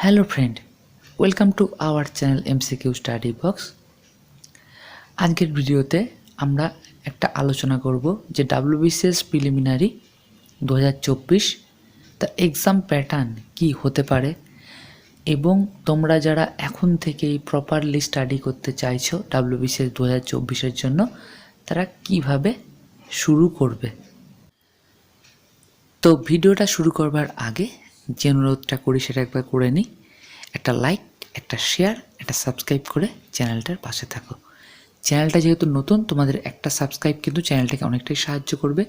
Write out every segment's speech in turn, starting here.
Hello friend, welcome to our channel MCQ study box. আজকের ভিডিওতে আমরা একটা আলোচনা করব যে ডাব্লিউবিসিএস প্রিলিমিনারি 2024 তা এক্সাম প্যাটার্ন কি হতে পারে এবং তোমরা যারা এখন থেকেই প্রপারলি স্টাডি করতে চাইছো ডাব্লিউবিসিএস 2024-এর জন্য তারা কিভাবে শুরু করবে। তো ভিডিওটা শুরু করবার আগে যে অনুরোধটা করি সেটা একবার করে নিই। একটা লাইক, একটা শেয়ার, একটা সাবস্ক্রাইব করে চ্যানেলটার পাশে থাকো। চ্যানেলটা যেহেতু নতুন, তোমাদের একটা সাবস্ক্রাইব কিন্তু চ্যানেলটাকে অনেকটাই সাহায্য করবে।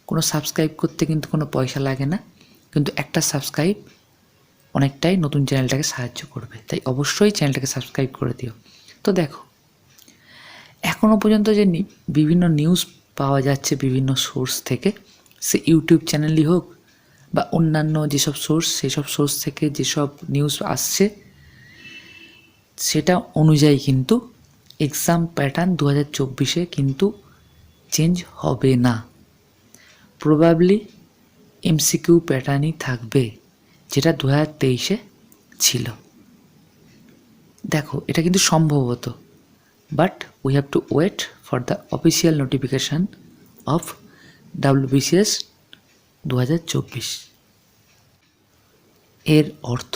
কোনো সাবস্ক্রাইব করতে কিন্তু কোনো পয়সা লাগে না, কিন্তু একটা সাবস্ক্রাইব অনেকটাই নতুন চ্যানেলটাকে সাহায্য করবে, তাই অবশ্যই চ্যানেলটাকে সাবস্ক্রাইব করে দিও। তো দেখো, এখনও পর্যন্ত যে বিভিন্ন নিউজ পাওয়া যাচ্ছে বিভিন্ন সোর্স থেকে, সে ইউটিউব চ্যানেলই হোক বা অন্যান্য যেসব সোর্স, সেসব সোর্স থেকে যেসব নিউজ আসছে সেটা অনুযায়ী কিন্তু এক্সাম প্যাটার্ন 2024-এ কিন্তু চেঞ্জ হবে না। প্রবাবলি এমসিকিউ প্যাটার্নই থাকবে যেটা 2023-এ ছিল। দেখো, এটা কিন্তু সম্ভবত, but we have to wait for the official notification of WBCS 2024। এর অর্থ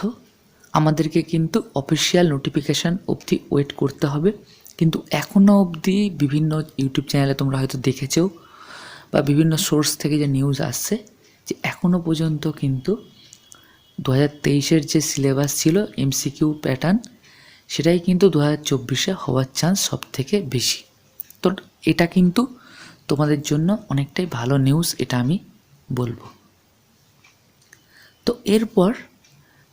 আমাদেরকে কিন্তু অফিসিয়াল নোটিফিকেশান অবধি ওয়েট করতে হবে। কিন্তু এখনও অবধি বিভিন্ন ইউটিউব চ্যানেলে তোমরা হয়তো দেখেছো বা বিভিন্ন সোর্স থেকে যে নিউজ আসছে যে এখনও পর্যন্ত কিন্তু 2023-এর যে সিলেবাস ছিল এমসিকিউ প্যাটার্ন, সেটাই কিন্তু 2024-এ হওয়ার চান্স সব থেকে বেশি। তো এটা কিন্তু তোমাদের জন্য অনেকটাই ভালো নিউজ, এটা আমি বলবো। তো এরপর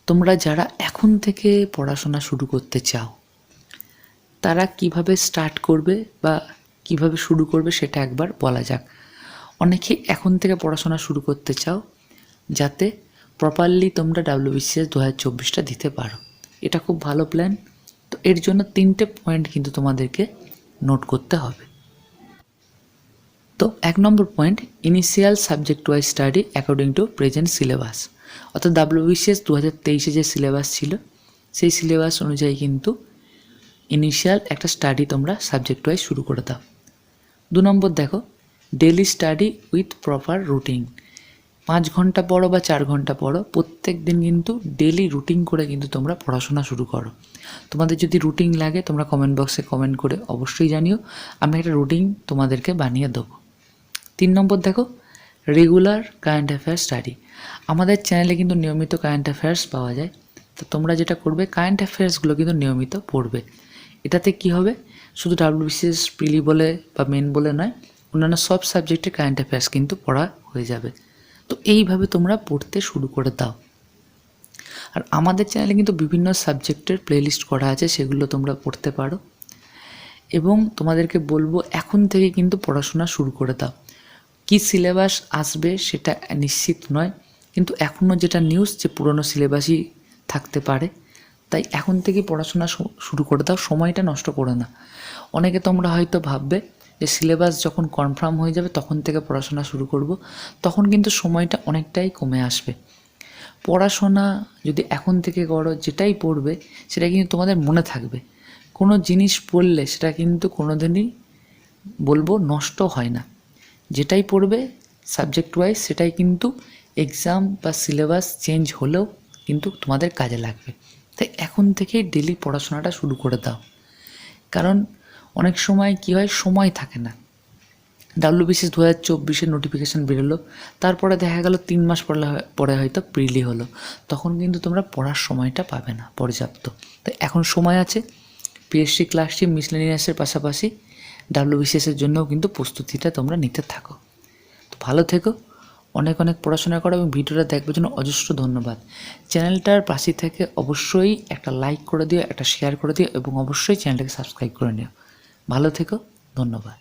তোমরা যারা এখন থেকে পড়াশোনা শুরু করতে চাও তারা কিভাবে স্টার্ট করবে বা কিভাবে শুরু করবে সেটা একবার বলা যাক। অনেকে এখন থেকে পড়াশোনা শুরু করতে চাও যাতে প্রপারলি তোমরা ডাব্লিউবিসিএস 2024-টা দিতে পারো। এটা খুব ভালো প্ল্যান। তো এর জন্য 3টে পয়েন্ট কিন্তু তোমাদেরকে নোট করতে হবে। তো 1 number point, initial subject wise study according to present syllabus. অর্থাৎ ডাব্লিউবিসিএস 2023-এ যে সিলেবাস ছিল সেই সিলেবাস অনুযায়ী কিন্তু ইনিশিয়াল একটা স্টাডি তোমরা সাবজেক্ট ওয়াইজ শুরু করে দাও। 2 নম্বর দেখো, daily study with proper routine. 5 ঘন্টা পড়ো বা 4 ঘন্টা পড়ো, প্রত্যেক দিন কিন্তু ডেলি রুটিন করে কিন্তু তোমরা পড়াশোনা শুরু করো। তোমাদের যদি রুটিন লাগে তোমরা কমেন্ট বক্সে কমেন্ট করে অবশ্যই জানিও, আমি একটা রুটিন তোমাদেরকে বানিয়ে দেবো। 3 নম্বর দেখো, রেগুলার কারেন্ট অ্যাফেয়ার্স স্টাডি। আমাদের চ্যানেলে কিন্তু নিয়মিত কারেন্ট অ্যাফেয়ার্স পাওয়া যায়। তো তোমরা যেটা করবে, কারেন্ট অ্যাফেয়ার্সগুলো কিন্তু নিয়মিত পড়বে। এটাতে কি হবে, শুধু ডাব্লিউবিসিএস প্রিলি বলে বা মেন বলে নয়, অন্যান্য সব সাবজেক্টে কারেন্ট অ্যাফেয়ার্স কিন্তু পড়া হয়ে যাবে। তো এইভাবে তোমরা পড়তে শুরু করে দাও। আর আমাদের চ্যানেলে কিন্তু বিভিন্ন সাবজেক্টের প্লেলিস্ট করা আছে, সেগুলো তোমরা পড়তে পারো। এবং তোমাদেরকে বলবো এখন থেকে কিন্তু পড়াশোনা শুরু করে দাও। কি সিলেবাস আসবে সেটা নিশ্চিত নয়, কিন্তু এখনও যেটা নিউজ যে পুরনো সিলেবাসই থাকতে পারে, তাই এখন থেকে পড়াশোনা শুরু করে দাও, সময়টা নষ্ট করে না। অনেকে তোমরা হয়তো ভাববে যে সিলেবাস যখন কনফার্ম হয়ে যাবে তখন থেকে পড়াশোনা শুরু করব, তখন কিন্তু সময়টা অনেকটাই কমে আসবে। পড়াশোনা যদি এখন থেকে করো, যেটাই পড়বে সেটা কিন্তু তোমাদের মনে থাকবে। কোনো জিনিস পড়লে সেটা কিন্তু কোনো দিনই বলবো নষ্ট হয় না। যেটাই পড়বে সাবজেক্ট ওয়াইজ সেটাই কিন্তু এক্সাম বা সিলেবাস চেঞ্জ হলেও কিন্তু তোমাদের কাজে লাগবে। তাই এখন থেকেই ডেলি পড়াশোনাটা শুরু করে দাও। কারণ অনেক সময় কি হয়, সময় থাকে না। ডাব্লিউবিসিএস 2024-এর নোটিফিকেশান বেরোলো, তারপরে দেখা গেল 3 মাস পরে হয়তো প্রিলি হলো, তখন কিন্তু তোমরা পড়ার সময়টা পাবে না পর্যাপ্ত। তাই এখন সময় আছে, পিএসসি ক্লাসটি মিসলেনিয়াসের পাশাপাশি ডাব্লিউবিসিএসের জন্যও কিন্তু প্রস্তুতিটা তোমরা নিতে থাকো। তো ভালো থেকো, অনেক অনেক পড়াশোনা করো এবং ভিডিওটা দেখবার জন্য অজস্র ধন্যবাদ। চ্যানেলটার পাশে থেকে অবশ্যই একটা লাইক করে দিও, একটা শেয়ার করে দিও এবং অবশ্যই চ্যানেলটাকে সাবস্ক্রাইব করে নিও। ভালো থেকো, ধন্যবাদ।